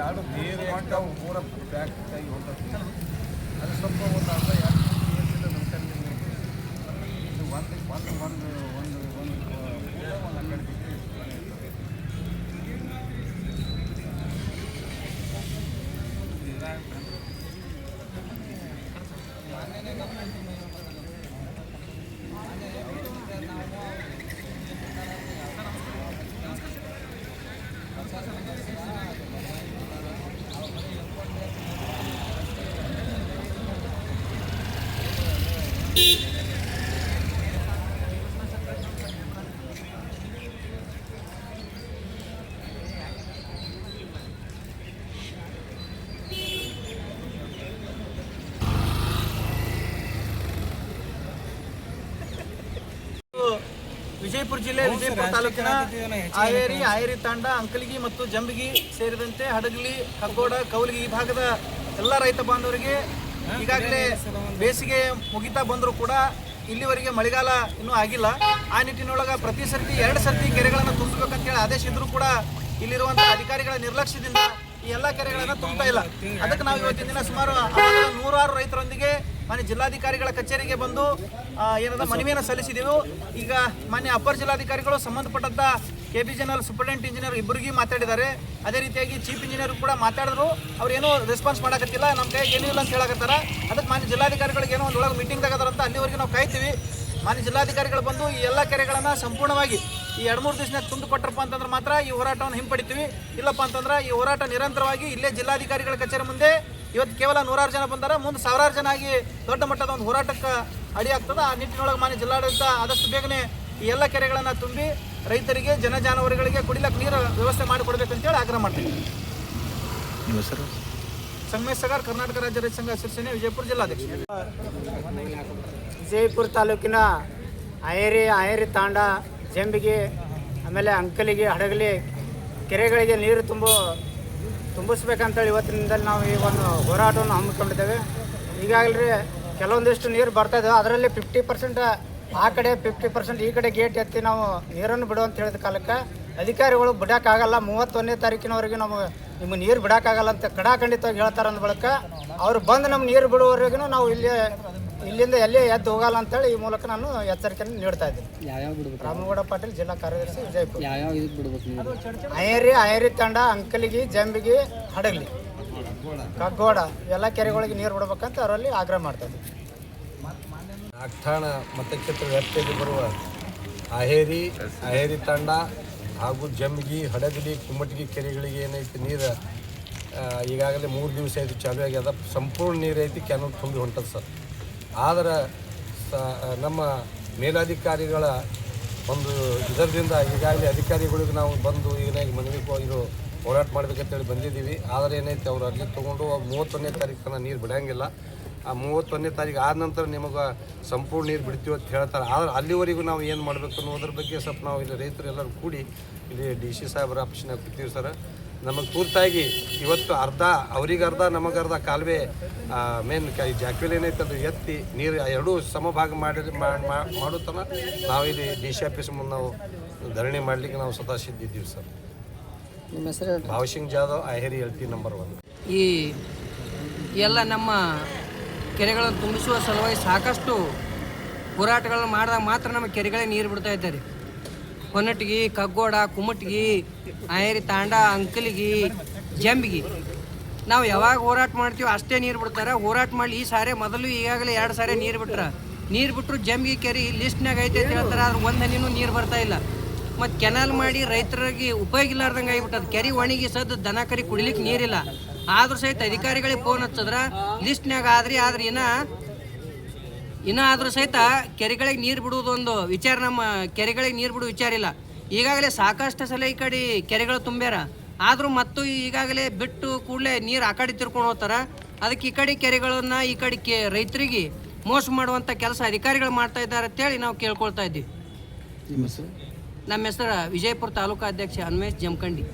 ಎರಡು ನೀರು ಹೊಂಟು ಪೂರ ಬ್ಯಾಕ್ ಕೈ ಹೊಂಟು ಅದು ಸ್ವಲ್ಪ ಒಂದು ಅರ್ಧ ಎರಡು ನೀರಿನಿಂದ ನಮ್ಮ ಇದು ಒಂದು ಒಂದು ಒಂದು ಒಂದು ಒಂದು ಒಂದು ಅಂಗಡಿ ವಿಜಯಪುರ ಜಿಲ್ಲೆ ವಿಜಯಪುರ ತಾಲೂಕಿನ ಹಾವೇರಿ ತಾಂಡ ಅಂಕಲಗಿ ಮತ್ತು ಜಂಬಗಿ ಸೇರಿದಂತೆ ಹಡಗಲಿ ಕಗ್ಗೋಡ ಕೌಲಗಿ ಈ ಭಾಗದ ಎಲ್ಲ ರೈತ ಬಾಂಧವರಿಗೆ ಈಗಾಗಲೇ ಬೇಸಿಗೆ ಮುಗಿತಾ ಬಂದರೂ ಕೂಡ ಇಲ್ಲಿವರೆಗೆ ಮಳೆಗಾಲ ಇನ್ನೂ ಆಗಿಲ್ಲ. ಆ ನಿಟ್ಟಿನೊಳಗೆ ಪ್ರತಿ ಸರ್ತಿ 2 ಸರ್ತಿ ಕೆರೆಗಳನ್ನು ತುಂಬಬೇಕಂತೇಳಿ ಆದೇಶ ಇದ್ರೂ ಕೂಡ ಇಲ್ಲಿರುವಂಥ ಅಧಿಕಾರಿಗಳ ನಿರ್ಲಕ್ಷ್ಯದಿಂದ ಈ ಎಲ್ಲ ಕೆರೆಗಳನ್ನು ತುಂಬುತ್ತಾ ಇಲ್ಲ. ಅದಕ್ಕೆ ನಾವು ಇವತ್ತಿನ ದಿನ ಸುಮಾರು 106 ರೈತರೊಂದಿಗೆ ಮಾನ್ಯ ಜಿಲ್ಲಾಧಿಕಾರಿಗಳ ಕಚೇರಿಗೆ ಬಂದು ಏನದ ಮನವಿಯನ್ನು ಸಲ್ಲಿಸಿದೆವು. ಈಗ ಮಾನ್ಯ ಅಪರ ಜಿಲ್ಲಾಧಿಕಾರಿಗಳು ಸಂಬಂಧಪಟ್ಟಂಥ KBJNL ಸೂಪರಿಂಟೆಂಡೆಂಟ್ ಇಂಜಿನಿಯರ್ ಇಬ್ಬರಿಗೂ ಮಾತಾಡಿದ್ದಾರೆ. ಅದೇ ರೀತಿಯಾಗಿ ಚೀಫ್ ಇಂಜಿನಿಯರ್ ಕೂಡ ಮಾತಾಡಿದ್ರು. ಅವ್ರೇನೋ ರೆಸ್ಪಾನ್ಸ್ ಮಾಡಕತ್ತಿಲ್ಲ, ನಮ್ಮ ಕೈಗೆ ಏನೂ ಇಲ್ಲ ಅಂತ ಹೇಳಕತ್ತಾರ. ಅದಕ್ಕೆ ಮಾನ್ಯ ಜಿಲ್ಲಾಧಿಕಾರಿಗಳಿಗೆ ಏನೋ ಒಂದು ಒಳಗೆ ಮೀಟಿಂಗ್ ತಗೋತಾರಂತ ಅಲ್ಲಿವರೆಗೆ ನಾವು ಕಾಯ್ತೀವಿ. ಮಾನ್ಯ ಜಿಲ್ಲಾಧಿಕಾರಿಗಳು ಬಂದು ಈ ಎಲ್ಲ ಕೆರೆಗಳನ್ನು ಸಂಪೂರ್ಣವಾಗಿ ಈ 2-3 ದಿವಸನಾಗ ತುಂಡು ಕೊಟ್ಟರಪ್ಪ ಅಂತಂದ್ರೆ ಮಾತ್ರ ಈ ಹೋರಾಟವನ್ನು ಹಿಂಪಡಿತೀವಿ. ಇಲ್ಲಪ್ಪ ಅಂತಂದ್ರೆ ಈ ಹೋರಾಟ ನಿರಂತರವಾಗಿ ಇಲ್ಲೇ ಜಿಲ್ಲಾಧಿಕಾರಿಗಳ ಕಚೇರಿ ಮುಂದೆ ಇವತ್ತು ಕೇವಲ 106 ಜನ ಬಂದಾರ, ಮುಂದೆ 1000 ಜನ ಆಗಿ ದೊಡ್ಡ ಮಟ್ಟದ ಒಂದು ಹೋರಾಟಕ್ಕೆ ಅಡಿ ಆಗ್ತದೆ. ಆ ನಿಟ್ಟಿನೊಳಗೆ ಮಾನ್ಯ ಜಿಲ್ಲಾಡಳಿತ ಆದಷ್ಟು ಬೇಗನೆ ಈ ಎಲ್ಲ ಕೆರೆಗಳನ್ನು ತುಂಬಿ ರೈತರಿಗೆ ಜಾನುವಾರುಗಳಿಗೆ ಕುಡಿಲಕ್ಕೆ ನೀರು ವ್ಯವಸ್ಥೆ ಮಾಡಿಕೊಡ್ಬೇಕಂತೇಳಿ ಆಗ್ರಹ ಮಾಡ್ತೀವಿ. ಸಂಗಮೇಶ್ ಸಗಾರ್, ಕರ್ನಾಟಕ ರಾಜ್ಯ ರೈತ ಸಂಘ ಹಸಿರು ಸೇನೆ, ವಿಜಯಪುರ ಜಿಲ್ಲಾಧ್ಯಕ್ಷ. ವಿಜಯಪುರ ತಾಲೂಕಿನ ಹಾವೇರಿ ತಾಂಡ, ಜಂಬಿಗೆ, ಆಮೇಲೆ ಅಂಕಲಿಗೆ, ಹಡಗಲಿ ಕೆರೆಗಳಿಗೆ ನೀರು ತುಂಬಿಸ್ಬೇಕಂತೇಳಿ ಇವತ್ತಿನಿಂದಲೇ ನಾವು ಈ ಒಂದು ಹೋರಾಟವನ್ನು ಹಮ್ಮಿಕೊಂಡಿದ್ದೇವೆ. ಈಗಾಗಲೇ ಕೆಲವೊಂದಿಷ್ಟು ನೀರು ಬರ್ತಾಯಿದ್ದಾವೆ. ಅದರಲ್ಲಿ 50% ಆ ಕಡೆ 50% ಈ ಕಡೆ ಗೇಟ್ ಎತ್ತಿ ನಾವು ನೀರನ್ನು ಬಿಡು ಅಂತ ಹೇಳಿದ ಕಾಲಕ್ಕೆ ಅಧಿಕಾರಿಗಳು ಬಿಡೋಕ್ಕಾಗಲ್ಲ, 31ನೇ ತಾರೀಕಿನವರೆಗೆ ನಿಮಗೆ ನೀರು ಬಿಡೋಕ್ಕಾಗಲ್ಲ ಅಂತ ಕಡಾಖಂಡಿತವಾಗಿ ಹೇಳ್ತಾರೆ. ಅಂದ ಬಳಿಕ ಅವ್ರು ಬಂದು ನಮ್ಮ ನೀರು ಬಿಡುವವರೆಗೂ ನಾವು ಇಲ್ಲಿಂದ ಎಲ್ಲೇ ಎದ್ದು ಹೋಗಲ್ಲ ಅಂತೇಳಿ ಈ ಮೂಲಕ ನಾನು ಎಚ್ಚರಿಕೆಯನ್ನು ನೀಡ್ತಾ ಇದ್ದೀನಿ. ರಾಮಗೌಡ ಪಾಟೀಲ್, ಜಿಲ್ಲಾ ಕಾರ್ಯದರ್ಶಿ, ವಿಜಯಪುರ. ಹಾವೇರಿ ತಾಂಡ, ಅಂಕಲಿಗಿ, ಜಂಬಿಗಿ, ಹಡಗಲಿ, ಕಗ್ಗೋಡ ಎಲ್ಲ ಕೆರೆಗಳಿಗೆ ನೀರು ಬಿಡ್ಬೇಕಂತ ಅವರಲ್ಲಿ ಆಗ್ರಹ ಮಾಡ್ತಾ ಇದ್ದೀವಿ. ನಾಗ್ಠಾಣ ಮತಕ್ಷೇತ್ರ ವ್ಯಾಪ್ತಿಯಲ್ಲಿ ಬರುವ ಹಾವೇರಿ ತಾಂಡ ಹಾಗೂ ಜಂಬಿಗಿ, ಹಡಗಲಿ, ಕುಮಟಗಿ ಕೆರೆಗಳಿಗೆ ಏನೈತಿ ನೀರು ಈಗಾಗಲೇ 3 ದಿವಸ ಆಯಿತು ಚಾಲು ಆಗ್ಯದ. ಸಂಪೂರ್ಣ ನೀರು ಐತಿ, ಕ್ಯಾನಲ್ ತುಂಬಿ ಹೊಂಟದ ಸರ್. ಆದರೆ ನಮ್ಮ ಮೇಲಧಿಕಾರಿಗಳ ಒಂದು ಇದರಿಂದ ಈಗಾಗಲೇ ಅಧಿಕಾರಿಗಳಿಗೆ ನಾವು ಬಂದು ಏನಾಗಿ ಮನವಿ ಇದು ಹೋರಾಟ ಮಾಡಬೇಕಂತೇಳಿ ಬಂದಿದ್ದೀವಿ. ಆದರೆ ಏನೈತೆ ಅವರು ಅಲ್ಲಿ ತೊಗೊಂಡು 31ನೇ ತಾರೀಕು ನೀರು ಬಿಡೋಂಗಿಲ್ಲ. ಆ 31ನೇ ತಾರೀಕು ಆದ ನಂತರ ನಿಮಗೆ ಸಂಪೂರ್ಣ ನೀರು ಬಿಡ್ತೀವಿ ಅಂತ ಹೇಳ್ತಾರೆ. ಆದರೆ ಅಲ್ಲಿವರೆಗೂ ನಾವು ಏನು ಮಾಡಬೇಕು ಅನ್ನೋದ್ರ ಬಗ್ಗೆ ಸ್ವಲ್ಪ ನಾವು ಇಲ್ಲಿ ರೈತರು ಎಲ್ಲರೂ ಕೂಡಿ ಇಲ್ಲಿ DC ಸಾಹೇಬರ ಆಫೀಸ್ನಾಗ ಕೂತೀವಿ ಸರ್. ನಮಗೆ ಪೂರ್ತಿಯಾಗಿ ಇವತ್ತು ಅವ್ರಿಗೆ ಅರ್ಧ ನಮಗರ್ಧ ಕಾಲುವೆ ಮೇನ್ ಜಾಕ್ವೆಲ್ ಏನೈತೆ ಅದು ಎತ್ತಿ ನೀರು ಎರಡೂ ಸಮಭಾಗ ಮಾಡುತ್ತನ ನಾವು ಇಲ್ಲಿ DC ಆಫೀಸ್ ಮುಂದೆ ನಾವು ಧರಣಿ ಮಾಡಲಿಕ್ಕೆ ನಾವು ಸದಾ ಸಿದ್ಧಿದ್ದೀವಿ ಸರ್. ನಿಮ್ಮ ಹೆಸರು? ಭಾವಸಿಂಗ್ ಜಾಧವ್, ಹಾವೇರಿ LP ನಂಬರ್ 1. ಈ ಎಲ್ಲ ನಮ್ಮ ಕೆರೆಗಳನ್ನು ತುಂಬಿಸುವ ಸಲುವಾಗಿ ಸಾಕಷ್ಟು ಹೋರಾಟಗಳನ್ನು ಮಾಡಿದಾಗ ಮಾತ್ರ ನಮ್ಮ ಕೆರೆಗಳಿಗೆ ನೀರು ಬಿಡ್ತಾ ಇದ್ದಾರೆ. ಹೊನ್ನಟಿಗಿ, ಕಗ್ಗೋಡ, ಕುಮಟಗಿ, ಹಾವೇರಿ ತಾಂಡ, ಅಂಕಲಿಗಿ, ಜಂಬಿಗಿ ನಾವು ಯಾವಾಗ ಹೋರಾಟ ಮಾಡ್ತೀವೋ ಅಷ್ಟೇ ನೀರು ಬಿಡ್ತಾರೆ. ಹೋರಾಟ ಮಾಡಿ ಈ ಸಾರಿ ಮೊದಲು ಈಗಾಗಲೇ 2 ಸಾರಿ ನೀರು ಬಿಟ್ಟರು ಜಂಬಿಗಿ ಕೆರೆ ಲಿಸ್ಟ್ನಾಗ ಐತೆ ಅಂತ ಹೇಳ್ತಾರೆ. ಆದ್ರೆ ಒಂದು ಹನಿನೂ ನೀರು ಬರ್ತಾ ಇಲ್ಲ. ಮತ್ತು ಕೆನಾಲ್ ಮಾಡಿ ರೈತರಿಗೆ ಉಪಯೋಗ ಇಲ್ಲಾರ್ದಂಗೆ ಆಗಿಬಿಟ್ಟದು. ಕೆರೆ ಒಣಗಿ ಸದ್ದು ದನ ಕರಿ ಕುಡಿಲಿಕ್ಕೆ ನೀರಿಲ್ಲ. ಆದ್ರೂ ಸಹಿತ ಅಧಿಕಾರಿಗಳಿಗೆ ಫೋನ್ ಹಚ್ಚಿದ್ರೆ ಲಿಸ್ಟ್ನಾಗ ಆದ್ರೆ ಇನ್ನೂ ಆದರೂ ಸಹಿತ ಕೆರೆಗಳಿಗೆ ನೀರು ಬಿಡುವುದೊಂದು ವಿಚಾರ, ನಮ್ಮ ಕೆರೆಗಳಿಗೆ ನೀರು ಬಿಡುವ ವಿಚಾರ ಇಲ್ಲ. ಈಗಾಗಲೇ ಸಾಕಷ್ಟು ಸಲ ಈ ಕಡೆ ಕೆರೆಗಳು ತುಂಬ್ಯಾರ. ಆದರೂ ಮತ್ತು ಈಗಾಗಲೇ ಬಿಟ್ಟು ಕೂಡಲೇ ನೀರು ಆ ಕಡೆ ತಿರ್ಕೊಂಡು ಹೋಗ್ತಾರೆ. ಅದಕ್ಕೆ ಈ ಕಡೆ ಕೆರೆಗಳನ್ನು ಈ ಕಡೆ ರೈತರಿಗೆ ಮೋಸ ಮಾಡುವಂಥ ಕೆಲಸ ಅಧಿಕಾರಿಗಳು ಮಾಡ್ತಾ ಇದ್ದಾರೆ ಅಂತೇಳಿ ನಾವು ಕೇಳ್ಕೊಳ್ತಾ ಇದ್ದೀವಿ. ನಮ್ಮ ಹೆಸರು ವಿಜಯಪುರ ತಾಲೂಕಾ ಅಧ್ಯಕ್ಷ ಅನ್ಮೇಶ್ ಜಮಖಂಡಿ.